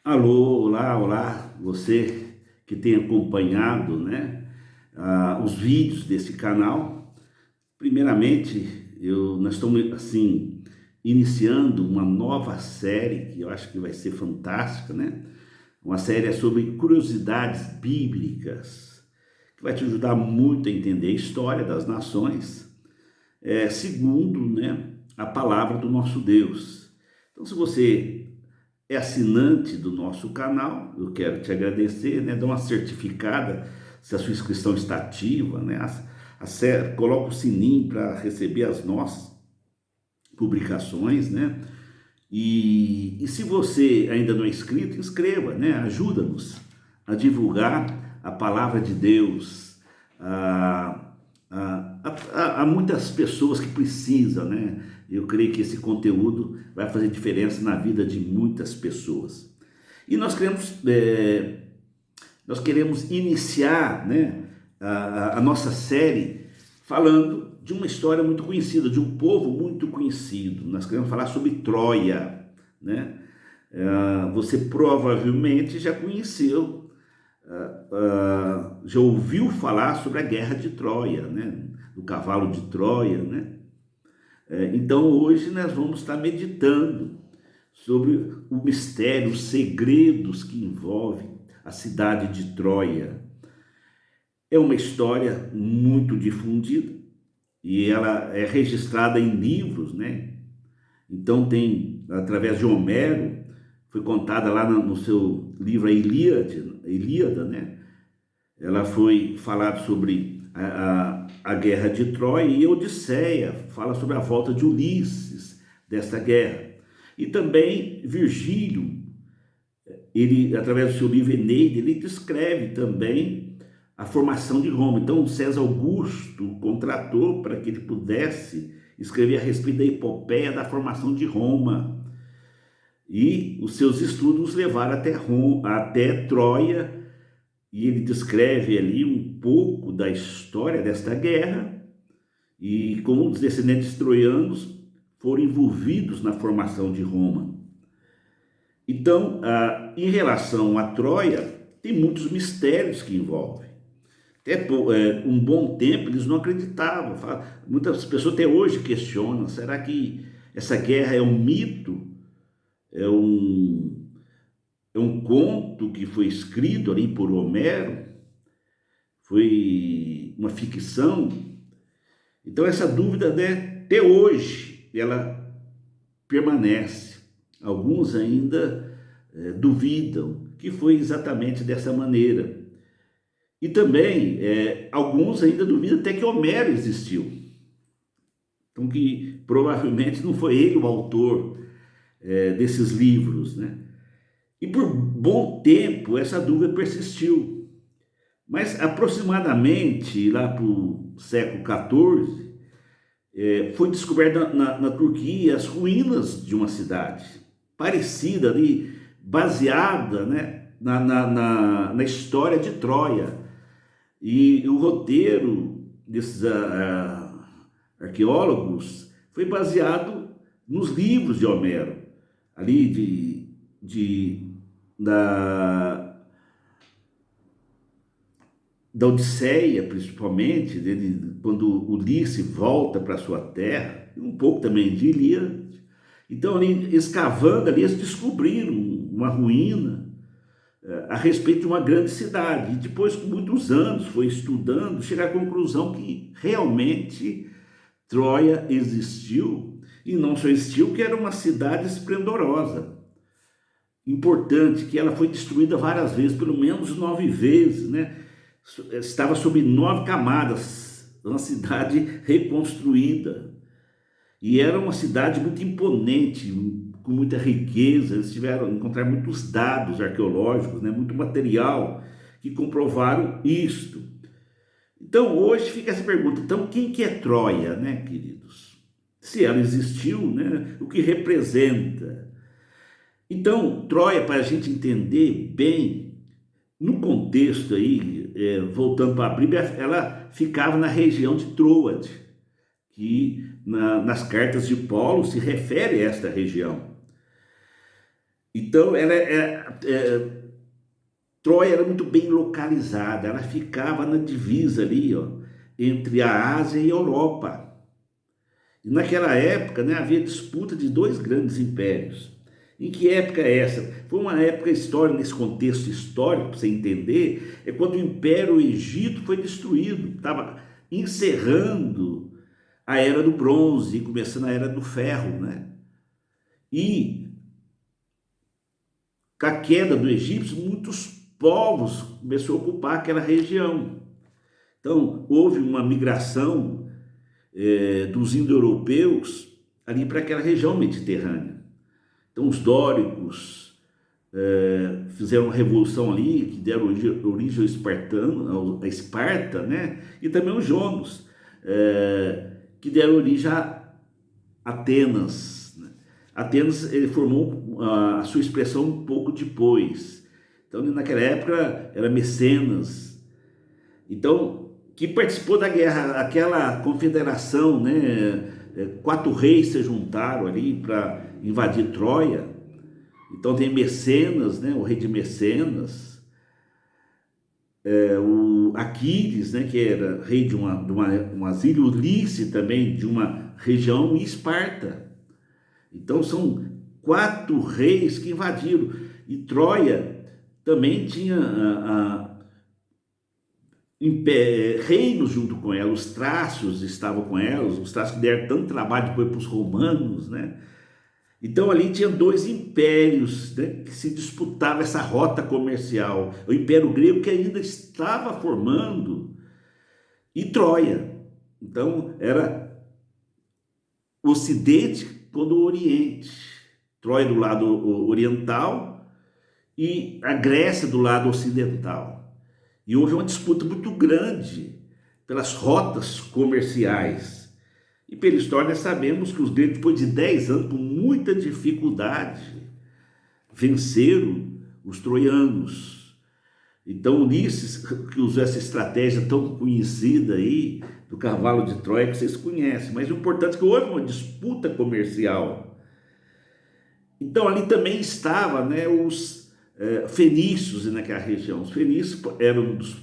Alô, olá, olá, você que tem acompanhado, né, os vídeos desse canal. Primeiramente, nós estamos assim iniciando uma nova série que eu acho que vai ser fantástica, né? Uma série sobre curiosidades bíblicas que vai te ajudar muito a entender a história das nações, segundo, né, a palavra do nosso Deus. Então, se você é assinante do nosso canal, eu quero te agradecer, né? Dá uma certificada se a sua inscrição está ativa, né? Coloca o sininho para receber as nossas publicações, né? E se você ainda não é inscrito, inscreva, né? Ajuda-nos a divulgar a palavra de Deus a muitas pessoas que precisam, né? Eu creio que esse conteúdo vai fazer diferença na vida de muitas pessoas. E nós queremos iniciar, né, a nossa série falando de uma história muito conhecida, de um povo muito conhecido. Nós queremos falar sobre Troia, né? Você provavelmente já conheceu, já ouviu falar sobre a guerra de Troia, né? Do cavalo de Troia, né? Então hoje nós vamos estar meditando sobre o mistério, os segredos que envolvem a cidade de Troia. É uma história muito difundida e ela é registrada em livros, né? Então tem, através de Homero, foi contada lá no seu livro a Ilíada, né? Ela foi falado sobre a guerra de Troia, e Odisseia fala sobre a volta de Ulisses dessa guerra. E também Virgílio, ele, através do seu livro Eneida, ele descreve também a formação de Roma. Então César Augusto contratou para que ele pudesse escrever a respeito da epopeia da formação de Roma. E os seus estudos levaram até Troia, e ele descreve ali um pouco da história desta guerra e como os descendentes troianos foram envolvidos na formação de Roma. Então, em relação a Troia, tem muitos mistérios que envolvem. Até um bom tempo eles não acreditavam. Muitas pessoas até hoje questionam: será que essa guerra é um mito? É um conto que foi escrito ali por Homero? Foi uma ficção? Então essa dúvida, né, até hoje ela permanece. Alguns ainda duvidam que foi exatamente dessa maneira. E também alguns ainda duvidam até que Homero existiu. Então que provavelmente não foi ele o autor desses livros, né? E por bom tempo essa dúvida persistiu. Mas aproximadamente lá para o século XIV, foi descoberta na Turquia as ruínas de uma cidade parecida ali, baseada, né, na história de Troia. E o roteiro desses arqueólogos foi baseado nos livros de Homero, ali da Odisseia, principalmente, dele, quando Ulisses volta para sua terra, um pouco também de Ilíada. Então, ali, escavando ali, eles descobriram uma ruína a respeito de uma grande cidade. E depois, com muitos anos, foi estudando, chegar à conclusão que realmente Troia existiu, e não só existiu, que era uma cidade esplendorosa, importante, que ela foi destruída várias vezes, pelo menos 9 vezes, né? Estava sob 9 camadas, uma cidade reconstruída. E era uma cidade muito imponente, com muita riqueza. Eles encontraram muitos dados arqueológicos, né? Muito material que comprovaram isto. Então hoje fica essa pergunta: então quem que é Troia, né, queridos? Se ela existiu, né? O que representa? Então Troia, para a gente entender bem, no contexto aí, voltando para a Bíblia, ela ficava na região de Troade, que nas cartas de Paulo se refere a esta região. Então, Troia era muito bem localizada, ela ficava na divisa ali, ó, entre a Ásia e a Europa. E naquela época, né, havia disputa de dois grandes impérios. Em que época é essa? Foi uma época histórica, nesse contexto histórico, para você entender, é quando o Império Egito foi destruído, estava encerrando a Era do Bronze e começando a Era do Ferro, né? E com a queda do Egito, muitos povos começaram a ocupar aquela região. Então, houve uma migração dos indo-europeus ali para aquela região mediterrânea. Então, os dóricos fizeram uma revolução ali, que deram origem ao espartano, a Esparta, né? E também os jonos, que deram origem a Atenas, né? Atenas, ele formou a sua expressão um pouco depois. Então, naquela época, era Mecenas. Então, que participou da guerra, aquela confederação, né? Quatro reis se juntaram ali para invadir Troia. Então tem Mecenas, né? O rei de Mecenas, o Aquiles, né? Que era rei de uma ilha, Ulisse também, de uma região, e Esparta. Então são quatro reis que invadiram. E Troia também tinha reinos junto com ela, os trácios estavam com elas, os trácios que deram tanto trabalho depois para os romanos, né? Então ali tinha dois impérios, né, que se disputavam essa rota comercial. O Império Grego, que ainda estava formando, e Troia. Então era o Ocidente contra o Oriente. Troia do lado oriental e a Grécia do lado ocidental. E houve uma disputa muito grande pelas rotas comerciais. E pela história nós sabemos que os gregos, depois de 10 anos, com muita dificuldade, venceram os troianos. Então Ulisses, que usou essa estratégia tão conhecida aí, do cavalo de Troia, que vocês conhecem, mas o importante é que houve uma disputa comercial. Então ali também estavam, né, os fenícios naquela região. Os fenícios eram dos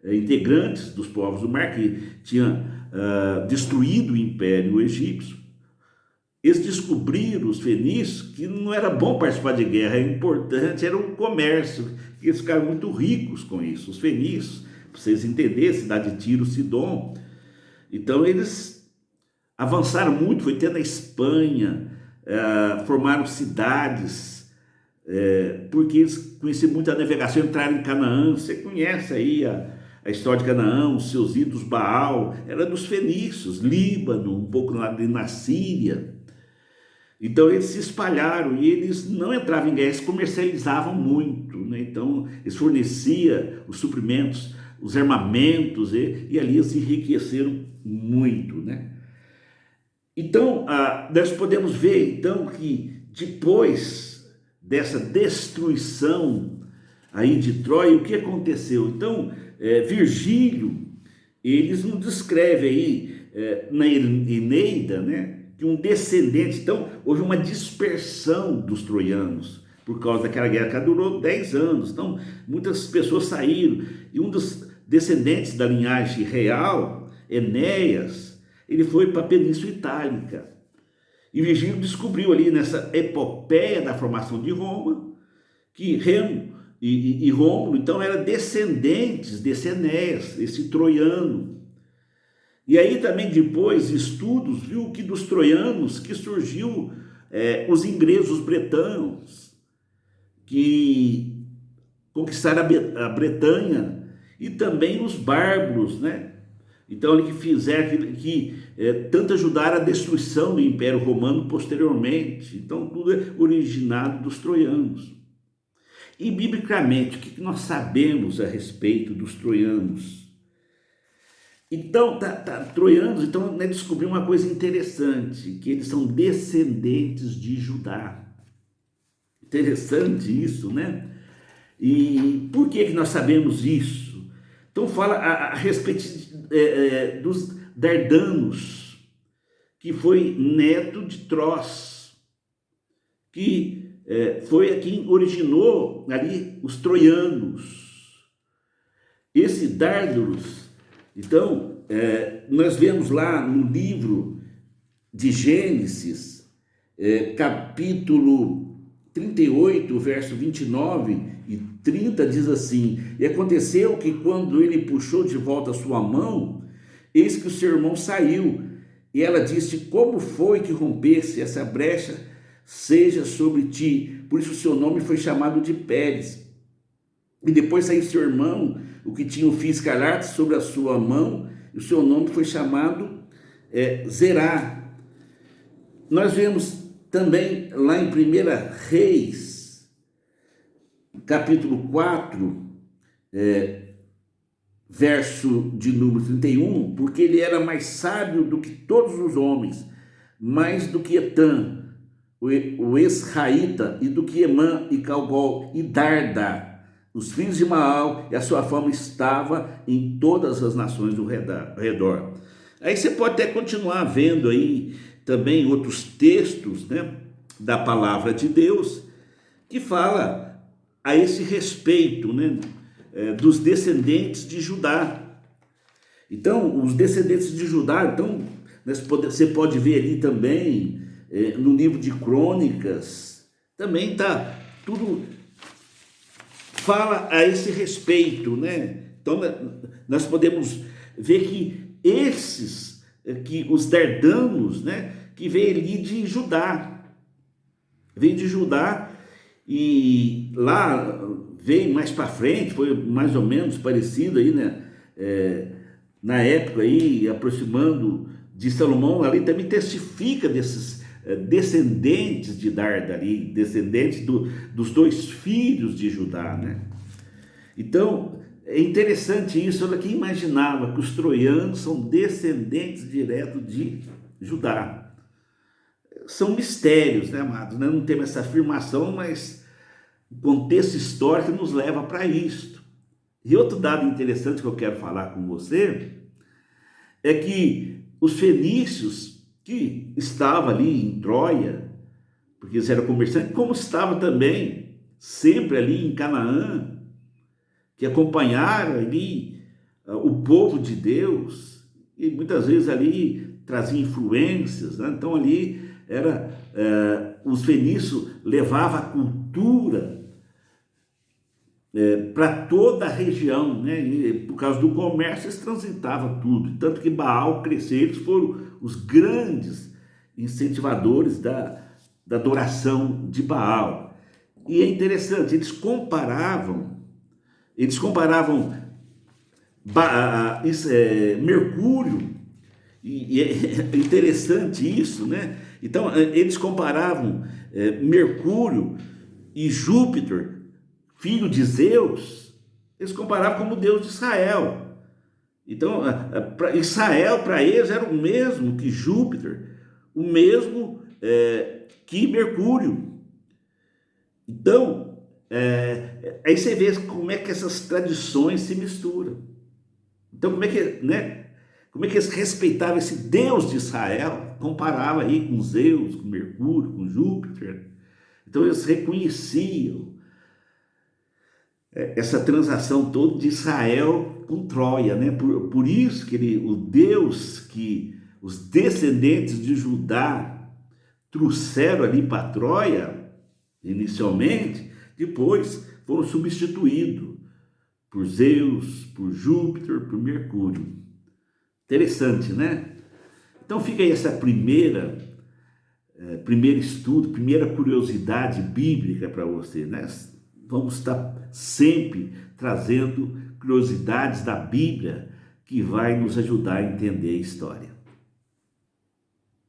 integrantes dos povos do mar, que tinham destruído o Império Egípcio. Eles descobriram, os fenícios, que não era bom participar de guerra, era importante, era um comércio, e eles ficaram muito ricos com isso. Os fenícios, para vocês entenderem, cidade de Tiro, Sidom. Então eles avançaram muito, foi até na Espanha, formaram cidades, porque eles conheciam muito a navegação, entraram em Canaã. Você conhece aí a história de Canaã, os seus ídolos Baal, era dos fenícios, Líbano, um pouco lá na Síria. Então eles se espalharam e eles não entravam em guerra, eles comercializavam muito, né? Então eles forneciam os suprimentos, os armamentos, e ali eles se enriqueceram muito, né? Então nós podemos ver então que depois dessa destruição aí de Troia, o que aconteceu? Então Virgílio, eles não descreve aí na Eneida, né, que um descendente, então houve uma dispersão dos troianos por causa daquela guerra que durou 10 anos. Então muitas pessoas saíram, e um dos descendentes da linhagem real, Enéas, ele foi para a Península Itálica. E Virgílio descobriu ali nessa epopeia da formação de Roma que Remo e Rômulo, então, eram descendentes desse Enéas, esse troiano. E aí também depois, estudos, viu que dos troianos que surgiu os ingleses, os bretãos, que conquistaram a Bretanha, e também os bárbaros, né? Então, eles que fizeram, que tanto ajudaram a destruição do Império Romano posteriormente. Então, tudo é originado dos troianos. E biblicamente, o que nós sabemos a respeito dos troianos? Então, troianos, então, né, descobri uma coisa interessante, que eles são descendentes de Judá. Interessante isso, né? E por que nós sabemos isso? Então, fala a respeito dos Dardanos, que foi neto de Tros, que foi quem originou ali os troianos. Esse Dárdalos, então, nós vemos lá no livro de Gênesis, capítulo 38, verso 29 e 30, diz assim: e aconteceu que quando ele puxou de volta a sua mão, eis que o seu irmão saiu, e ela disse: como foi que rompesse essa brecha, seja sobre ti? Por isso o seu nome foi chamado de Pérez. E depois saiu seu irmão, o que tinha o fio escarlate sobre a sua mão, e o seu nome foi chamado Zerá. Nós vemos também lá em 1 Reis, capítulo 4, verso de número 31, porque ele era mais sábio do que todos os homens, mais do que Etã, o Esraíta, e do que Emã e Calgol e Darda, os filhos de Maal, e a sua fama estava em todas as nações do redor. Aí você pode até continuar vendo aí também outros textos, né, da palavra de Deus, que fala a esse respeito, né, dos descendentes de Judá. Então, os descendentes de Judá, então, você pode ver ali também, no livro de Crônicas, também está tudo, fala a esse respeito, né? Então, nós podemos ver que os Dardanos, né, que veio ali de Judá, e lá veio mais para frente, foi mais ou menos parecido aí, né, na época aí, aproximando de Salomão, ali também testifica desses descendentes de Darda ali, descendentes dos dois filhos de Judá, né? Então, é interessante isso. Olha, quem imaginava que os troianos são descendentes diretos de Judá? São mistérios, né, amados? Não temos essa afirmação, mas o contexto histórico nos leva para isto. E outro dado interessante que eu quero falar com você é que os fenícios que estavam ali em Troia, porque eles eram comerciantes, como estavam também sempre ali em Canaã, que acompanharam ali o povo de Deus, e muitas vezes ali traziam influências, né? Então ali os fenícios levavam a cultura para toda a região, né? E por causa do comércio eles transitavam tudo, tanto que Baal cresceu, eles foram os grandes incentivadores da adoração de Baal. E é interessante, eles comparavam Mercúrio, e é interessante isso, né? Então, eles comparavam Mercúrio e Júpiter, filho de Zeus, eles comparavam como Deus de Israel. Então, Israel, para eles, era o mesmo que Júpiter, o mesmo que Mercúrio. Então, aí você vê como é que essas tradições se misturam. Então, como é que eles respeitavam esse Deus de Israel, comparava aí com Zeus, com Mercúrio, com Júpiter. Então, eles reconheciam essa transação toda de Israel com Troia, né? Por isso que o Deus que os descendentes de Judá trouxeram ali para Troia, inicialmente, depois foram substituídos por Zeus, por Júpiter, por Mercúrio. Interessante, né? Então fica aí essa primeiro estudo, primeira curiosidade bíblica para você, né? Vamos estar sempre trazendo curiosidades da Bíblia que vai nos ajudar a entender a história.